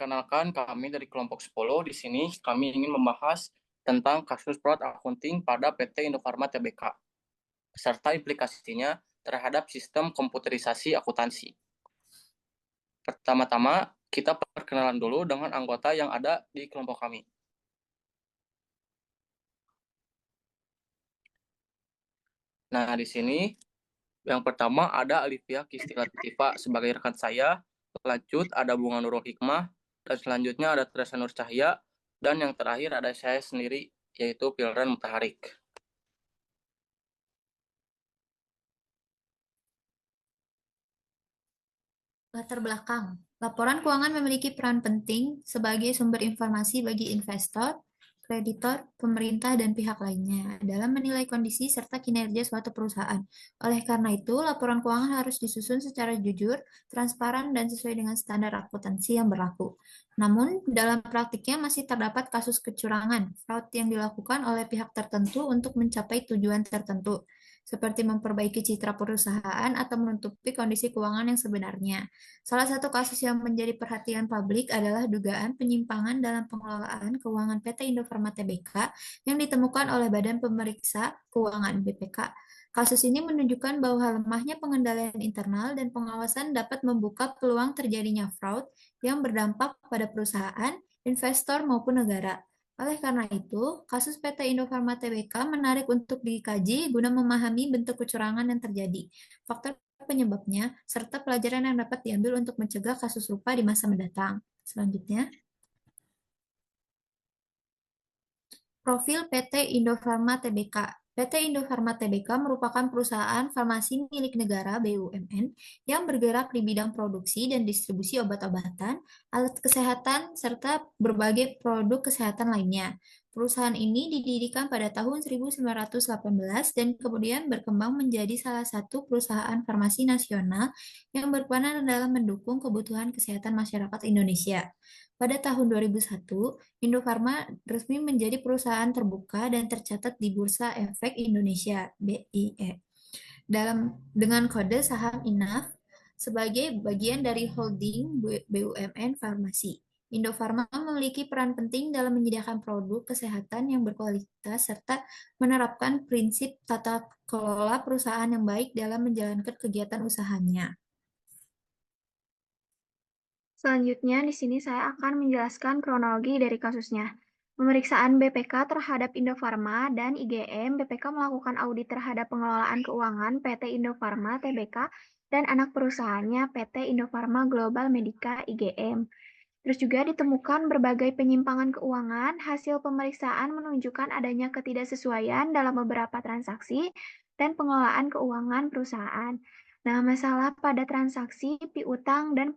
Perkenalkan, kami dari kelompok 10. Di sini kami ingin membahas tentang kasus fraud accounting pada PT Indofarma Tbk, serta implikasinya terhadap sistem komputerisasi akuntansi. Pertama-tama, kita perkenalan dulu dengan anggota yang ada di kelompok kami. Nah, di sini yang pertama ada Alivia Kistila Tifa sebagai rekan saya. Lanjut ada Bunga Nurul Hikmah, dan selanjutnya ada Teresa Nur Cahya, dan yang terakhir ada saya sendiri, yaitu Pilren Mutaharik. Latar belakang. Laporan keuangan memiliki peran penting sebagai sumber informasi bagi investor, kreditor, pemerintah, dan pihak lainnya dalam menilai kondisi serta kinerja suatu perusahaan. Oleh karena itu, laporan keuangan harus disusun secara jujur, transparan, dan sesuai dengan standar akuntansi yang berlaku. Namun, dalam praktiknya masih terdapat kasus kecurangan, fraud yang dilakukan oleh pihak tertentu untuk mencapai tujuan tertentu, seperti memperbaiki citra perusahaan atau menutupi kondisi keuangan yang sebenarnya. Salah satu kasus yang menjadi perhatian publik adalah dugaan penyimpangan dalam pengelolaan keuangan PT Indofarma Tbk yang ditemukan oleh Badan Pemeriksa Keuangan (BPK). Kasus ini menunjukkan bahwa lemahnya pengendalian internal dan pengawasan dapat membuka peluang terjadinya fraud yang berdampak pada perusahaan, investor, maupun negara. Oleh karena itu, kasus PT Indofarma Tbk menarik untuk dikaji guna memahami bentuk kecurangan yang terjadi, faktor penyebabnya, serta pelajaran yang dapat diambil untuk mencegah kasus serupa di masa mendatang. Selanjutnya, profil PT Indofarma Tbk. PT Indofarma Tbk merupakan perusahaan farmasi milik negara (BUMN) yang bergerak di bidang produksi dan distribusi obat-obatan, alat kesehatan, serta berbagai produk kesehatan lainnya. Perusahaan ini didirikan pada tahun 1918 dan kemudian berkembang menjadi salah satu perusahaan farmasi nasional yang berperan dalam mendukung kebutuhan kesehatan masyarakat Indonesia. Pada tahun 2001, Indofarma resmi menjadi perusahaan terbuka dan tercatat di Bursa Efek Indonesia (BIE) dengan kode saham INAF sebagai bagian dari holding BUMN Farmasi. Indofarma memiliki peran penting dalam menyediakan produk kesehatan yang berkualitas serta menerapkan prinsip tata kelola perusahaan yang baik dalam menjalankan kegiatan usahanya. Selanjutnya, di sini saya akan menjelaskan kronologi dari kasusnya. Pemeriksaan BPK terhadap Indofarma dan IGM, BPK melakukan audit terhadap pengelolaan keuangan PT Indofarma Tbk dan anak perusahaannya PT Indofarma Global Medica IGM. Terus juga ditemukan berbagai penyimpangan keuangan. Hasil pemeriksaan menunjukkan adanya ketidaksesuaian dalam beberapa transaksi dan pengelolaan keuangan perusahaan. Nah, masalah pada transaksi piutang dan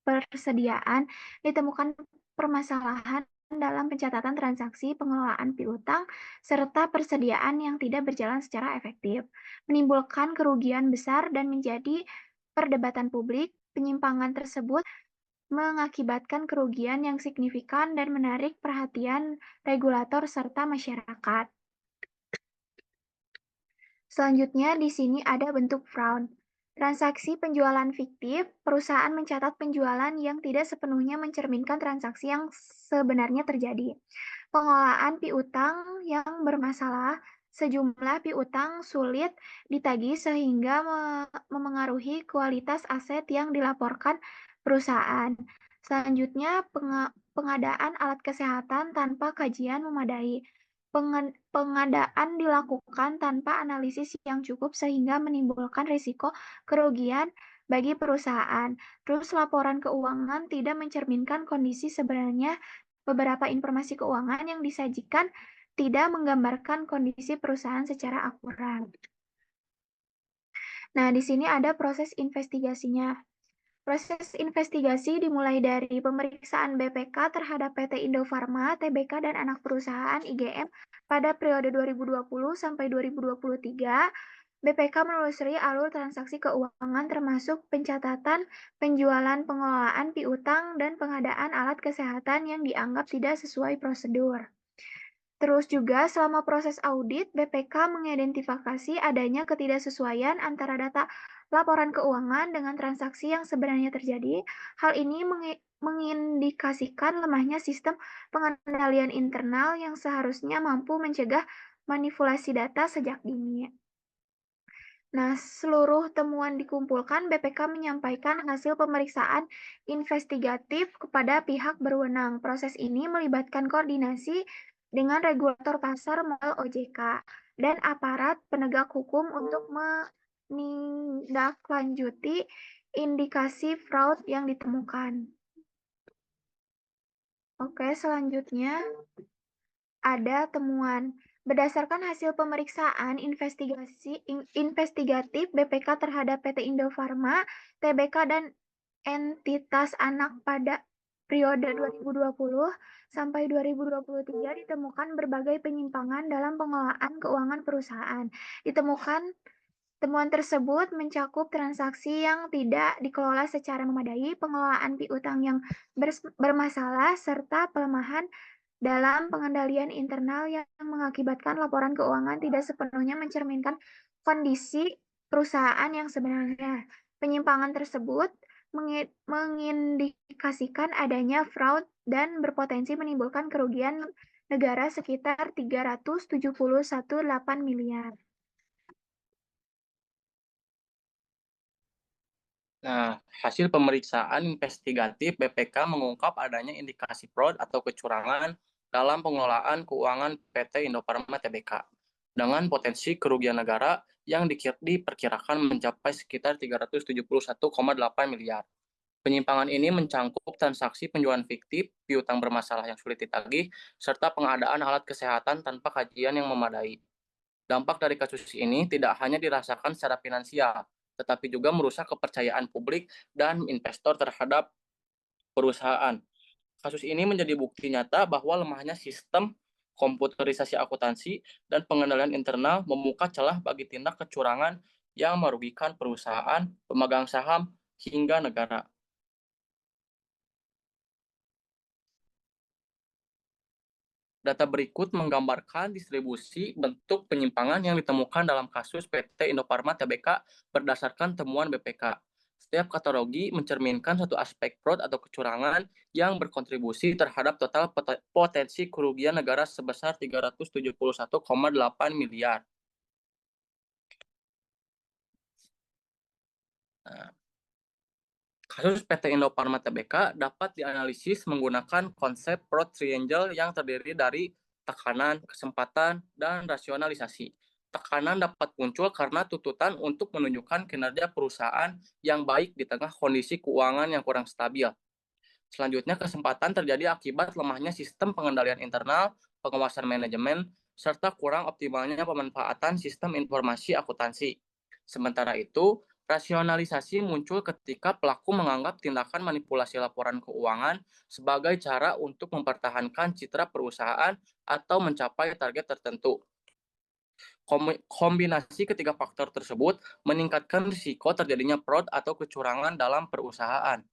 persediaan ditemukan permasalahan dalam pencatatan transaksi pengelolaan piutang serta persediaan yang tidak berjalan secara efektif, menimbulkan kerugian besar dan menjadi perdebatan publik. Penyimpangan tersebut mengakibatkan kerugian yang signifikan dan menarik perhatian regulator serta masyarakat. Selanjutnya, di sini ada bentuk fraud. Transaksi penjualan fiktif, perusahaan mencatat penjualan yang tidak sepenuhnya mencerminkan transaksi yang sebenarnya terjadi. Pengelolaan piutang yang bermasalah, sejumlah piutang sulit ditagih sehingga memengaruhi kualitas aset yang dilaporkan perusahaan. Selanjutnya, pengadaan alat kesehatan tanpa kajian memadai. Pengadaan dilakukan tanpa analisis yang cukup sehingga menimbulkan risiko kerugian bagi perusahaan. Terus laporan keuangan tidak mencerminkan kondisi sebenarnya. Beberapa informasi keuangan yang disajikan tidak menggambarkan kondisi perusahaan secara akurat. Nah, di sini ada proses investigasinya. Proses investigasi dimulai dari pemeriksaan BPK terhadap PT Indofarma, Tbk, dan anak perusahaan IGM pada periode 2020 sampai 2023. BPK menelusuri alur transaksi keuangan termasuk pencatatan, penjualan, pengelolaan piutang, dan pengadaan alat kesehatan yang dianggap tidak sesuai prosedur. Terus juga selama proses audit, BPK mengidentifikasi adanya ketidaksesuaian antara data laporan keuangan dengan transaksi yang sebenarnya terjadi. Hal ini mengindikasikan lemahnya sistem pengendalian internal yang seharusnya mampu mencegah manipulasi data sejak dini. Nah, seluruh temuan dikumpulkan, BPK menyampaikan hasil pemeriksaan investigatif kepada pihak berwenang. Proses ini melibatkan koordinasi dengan regulator pasar modal OJK dan aparat penegak hukum untuk menindaklanjuti indikasi fraud yang ditemukan. Oke, selanjutnya ada temuan. Berdasarkan hasil pemeriksaan investigatif BPK terhadap PT Indofarma, TBK, dan entitas anak pada periode 2020 sampai 2023 ditemukan berbagai penyimpangan dalam pengelolaan keuangan perusahaan. Temuan tersebut mencakup transaksi yang tidak dikelola secara memadai, pengelolaan piutang yang bermasalah, serta pelemahan dalam pengendalian internal yang mengakibatkan laporan keuangan tidak sepenuhnya mencerminkan kondisi perusahaan yang sebenarnya. Penyimpangan tersebut mengindikasikan adanya fraud dan berpotensi menimbulkan kerugian negara sekitar 371,8 miliar. Nah, hasil pemeriksaan investigatif BPK mengungkap adanya indikasi fraud atau kecurangan dalam pengelolaan keuangan PT Indofarma Tbk dengan potensi kerugian negara yang diperkirakan mencapai sekitar 371,8 miliar. Penyimpangan ini mencangkup transaksi penjualan fiktif, piutang bermasalah yang sulit ditagih, serta pengadaan alat kesehatan tanpa kajian yang memadai. Dampak dari kasus ini tidak hanya dirasakan secara finansial, tetapi juga merusak kepercayaan publik dan investor terhadap perusahaan. Kasus ini menjadi bukti nyata bahwa lemahnya sistem komputerisasi akuntansi dan pengendalian internal membuka celah bagi tindak kecurangan yang merugikan perusahaan, pemegang saham, hingga negara. Data berikut menggambarkan distribusi bentuk penyimpangan yang ditemukan dalam kasus PT Indofarma Tbk berdasarkan temuan BPK. Setiap kategori mencerminkan satu aspek fraud atau kecurangan yang berkontribusi terhadap total potensi kerugian negara sebesar 371,8 miliar. Nah, kasus PT Indofarma Tbk dapat dianalisis menggunakan konsep fraud triangle yang terdiri dari tekanan, kesempatan, dan rasionalisasi. Tekanan dapat muncul karena tuntutan untuk menunjukkan kinerja perusahaan yang baik di tengah kondisi keuangan yang kurang stabil. Selanjutnya, kesempatan terjadi akibat lemahnya sistem pengendalian internal, pengawasan manajemen, serta kurang optimalnya pemanfaatan sistem informasi akuntansi. Sementara itu, rasionalisasi muncul ketika pelaku menganggap tindakan manipulasi laporan keuangan sebagai cara untuk mempertahankan citra perusahaan atau mencapai target tertentu. Kombinasi ketiga faktor tersebut meningkatkan risiko terjadinya fraud atau kecurangan dalam perusahaan.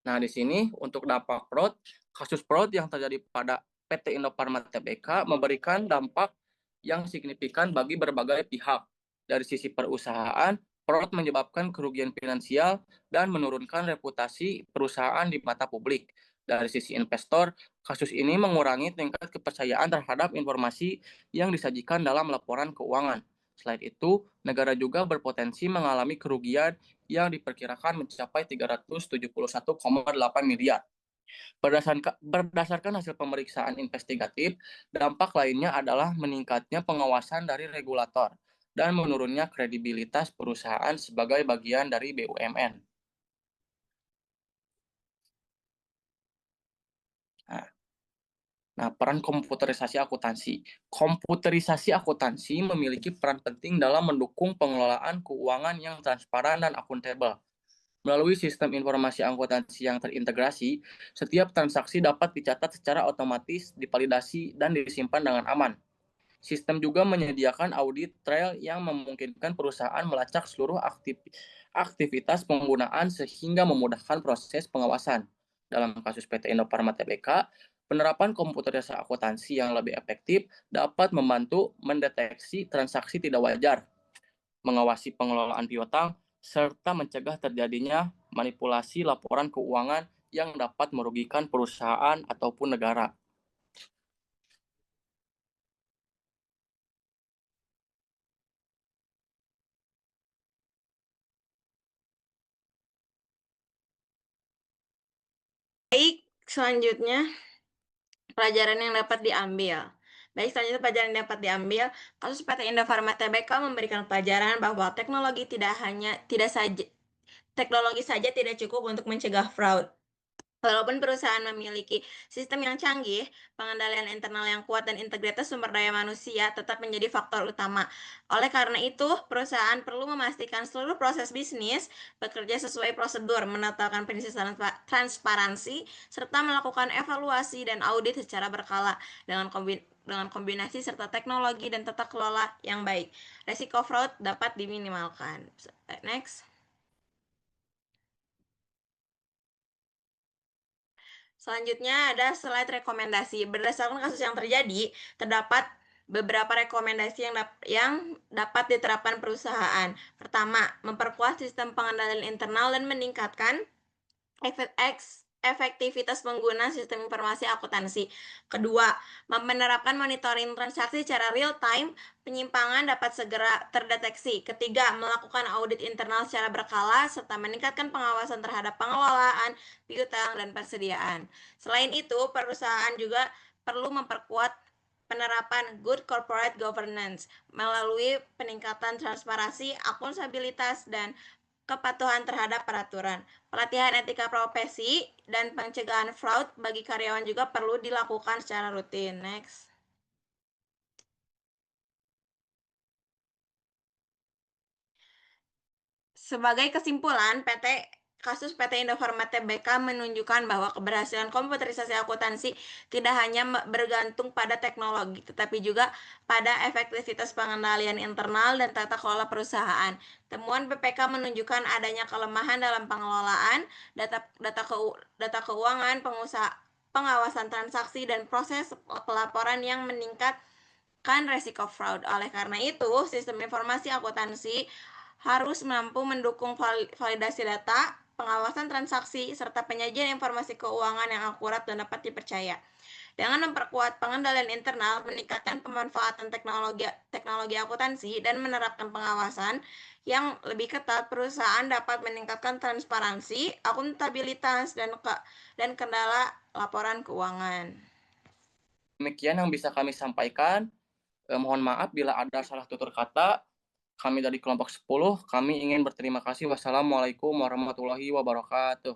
Nah, di sini untuk dampak fraud, kasus fraud yang terjadi pada PT Indofarma Tbk memberikan dampak yang signifikan bagi berbagai pihak. Dari sisi perusahaan, fraud menyebabkan kerugian finansial dan menurunkan reputasi perusahaan di mata publik. Dari sisi investor, kasus ini mengurangi tingkat kepercayaan terhadap informasi yang disajikan dalam laporan keuangan. Selain itu, negara juga berpotensi mengalami kerugian yang diperkirakan mencapai 371,8 miliar. Berdasarkan hasil pemeriksaan investigatif, dampak lainnya adalah meningkatnya pengawasan dari regulator dan menurunnya kredibilitas perusahaan sebagai bagian dari BUMN. Nah, peran komputerisasi akuntansi. Komputerisasi akuntansi memiliki peran penting dalam mendukung pengelolaan keuangan yang transparan dan akuntabel. Melalui sistem informasi akuntansi yang terintegrasi, setiap transaksi dapat dicatat secara otomatis, divalidasi, dan disimpan dengan aman. Sistem juga menyediakan audit trail yang memungkinkan perusahaan melacak seluruh aktivitas penggunaan sehingga memudahkan proses pengawasan. Dalam kasus PT Indofarma Tbk, Penerapan komputerisasi akuntansi yang lebih efektif dapat membantu mendeteksi transaksi tidak wajar, mengawasi pengelolaan piutang, serta mencegah terjadinya manipulasi laporan keuangan yang dapat merugikan perusahaan ataupun negara. Baik, selanjutnya pelajaran yang dapat diambil. Baik, selanjutnya pelajaran yang dapat diambil, kasus PT Indofarma Tbk memberikan pelajaran bahwa teknologi saja tidak cukup untuk mencegah fraud. Walaupun perusahaan memiliki sistem yang canggih, pengendalian internal yang kuat dan integritas sumber daya manusia tetap menjadi faktor utama. Oleh karena itu, perusahaan perlu memastikan seluruh proses bisnis bekerja sesuai prosedur, menetapkan prinsip transparansi, serta melakukan evaluasi dan audit secara berkala dengan kombinasi serta teknologi dan tata kelola yang baik. Resiko fraud dapat diminimalkan. Next. Selanjutnya ada slide rekomendasi. Berdasarkan kasus yang terjadi, terdapat beberapa rekomendasi yang dapat diterapkan perusahaan. Pertama, memperkuat sistem pengendalian internal dan meningkatkan efektivitas pengguna sistem informasi akuntansi. Kedua, menerapkan monitoring transaksi secara real time, penyimpangan dapat segera terdeteksi. Ketiga, melakukan audit internal secara berkala serta meningkatkan pengawasan terhadap pengelolaan, piutang, dan persediaan. Selain itu, perusahaan juga perlu memperkuat penerapan good corporate governance melalui peningkatan transparansi, akuntabilitas, dan kepatuhan terhadap peraturan. Pelatihan etika profesi dan pencegahan fraud bagi karyawan juga perlu dilakukan secara rutin. Next. Sebagai kesimpulan, kasus PT Indofarma Tbk menunjukkan bahwa keberhasilan komputerisasi akuntansi tidak hanya bergantung pada teknologi, tetapi juga pada efektivitas pengendalian internal dan tata kelola perusahaan. Temuan BPK menunjukkan adanya kelemahan dalam pengelolaan data keuangan, pengawasan transaksi, dan proses pelaporan yang meningkatkan resiko fraud. Oleh karena itu, sistem informasi akuntansi harus mampu mendukung validasi data, pengawasan transaksi, serta penyajian informasi keuangan yang akurat dan dapat dipercaya. Dengan memperkuat pengendalian internal, meningkatkan pemanfaatan teknologi akuntansi, dan menerapkan pengawasan yang lebih ketat, perusahaan dapat meningkatkan transparansi, akuntabilitas, dan kendala laporan keuangan. Demikian yang bisa kami sampaikan. Mohon maaf bila ada salah tutur kata. Kami dari kelompok 10, kami ingin berterima kasih. Wassalamualaikum warahmatullahi wabarakatuh.